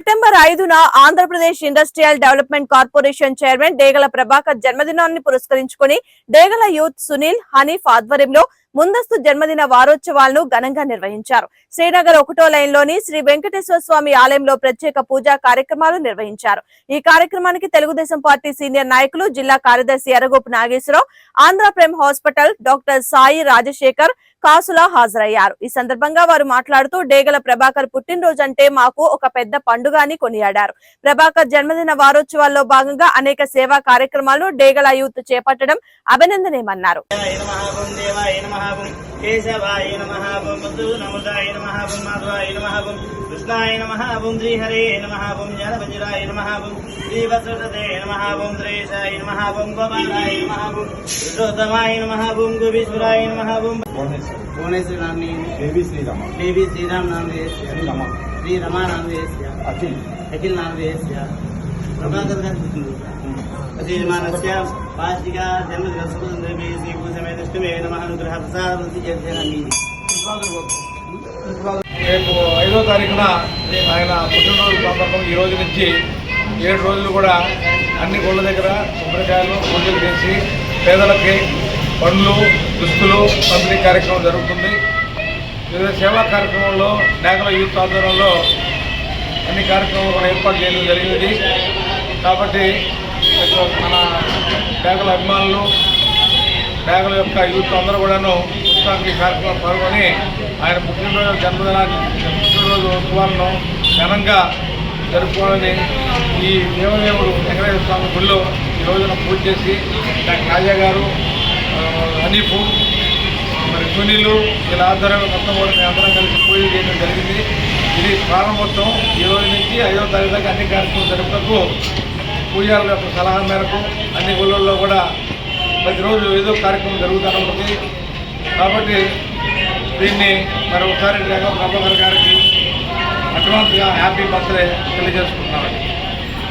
September 5న Andhra Pradesh industrial development corporation chairman Degala Prabhakar జన్మదినాన్ని పురస్కరించుకుని డేగల యూత్ సునీల్ హనీఫ్ ఆధ్వర్యంలో ముందస్తు జన్మదిన వారోత్సవాలను ఘనంగా నిర్వహించారు. శ్రీనగర్ 1వ లైన్లోని శ్రీ వెంకటేశ్వర స్వామి ఆలయంలో ప్రత్యేక పూజా కార్యక్రమాలు నిర్వహించారు. ఈ కార్యక్రమానికి తెలుగుదేశం పార్టీ సీనియర్ నాయకులు జిల్లా కార్యదర్శి ఎర్రగోపు నాగేశ్వరరావు, ఆంధ్ర ప్రేమ్ హాస్పిటల్ డాక్టర్ సాయి రాజశేఖర్ కాసులా హాజరయ్యారు. ఈ సందర్భంగా వారు మాట్లాడుతూ డేగల ప్రభాకర్ పుట్టినరోజు అంటే మాకు ఒక పెద్ద పండుగ అని కొనియాడారు. ప్రభాకర్ జన్మదిన వారోత్సవాల్లో భాగంగా అనేక సేవా కార్యక్రమాలు డేగల యూత్ చేపట్టడం అభినందనీయమన్నారు. कृष्णाय नमः ओम श्री हरे नमः ओम ज्ञानवज्राय नमः ओम श्री वसुदेवाय नमः ओम श्रेयसाय नमः ओम गोपालाय नमः ओम रुद्रतमाय नमः ओम गोविश्वराय नमः ओम भुवनेश्वर नाम ने देवी श्रीराम नाम ने श्री रमा नाम ने अखिल नाम ने प्रभाकर का अतिमानस्य वार्षिका जन्मदिन शुभसंदर्भे श्री गुरुसमेतष्टमे नमः अनुग्रह प्रसादवन्ति जयजनानि రేపు 5వ తారీఖున ఆయన పుట్టినరోజు సందర్భంగా ఈ రోజు నుంచి 7 రోజులు కూడా అన్ని గుళ్ళ దగ్గర కొబ్బరికాయలు పూజలు చేసి పేదలకి పండ్లు దుస్తులు పంపిణీ కార్యక్రమం జరుగుతుంది. వివిధ సేవా కార్యక్రమంలో డేగల యూత్ ఆధ్వర్యంలో అన్ని కార్యక్రమాలు కూడా ఏర్పాటు చేయడం జరిగింది. కాబట్టి మన డేగల అభిమానులు డేగల యొక్క యూత్ అందరూ కూడాను ఉత్సాహి కార్యక్రమం పాల్గొని ఆయన పుట్టినరోజు ఉత్సవాలను ఘనంగా జరుపుకోవాలని ఈ దేవదేవుడు వెంకటేశ్వర స్వామి గుళ్ళో ఈ రోజున పూజ చేసి రాజా గారు హనీఫు మరి సునీలు ఇలా ఆధ్వర్యంలో మొత్తం కూడా మేము అందరం కలిసి పూజ చేయడం జరిగింది. ఇది ప్రారంభోత్సవం. ఈ రోజు నుంచి 5వ తారీఖు దాకా అన్ని కార్యక్రమాలు జరుపుటకు పూజారుల యొక్క సలహా మేరకు అన్ని గుళ్ళల్లో కూడా ప్రతిరోజు ఏదో కార్యక్రమం జరుగుతూనే ఉంటుంది. కాబట్టి దీన్ని మరొకసారి ప్రభాకర్ గారికి అడ్వాన్స్గా హ్యాపీ బర్త్డే తెలియజేసుకుంటున్నాను.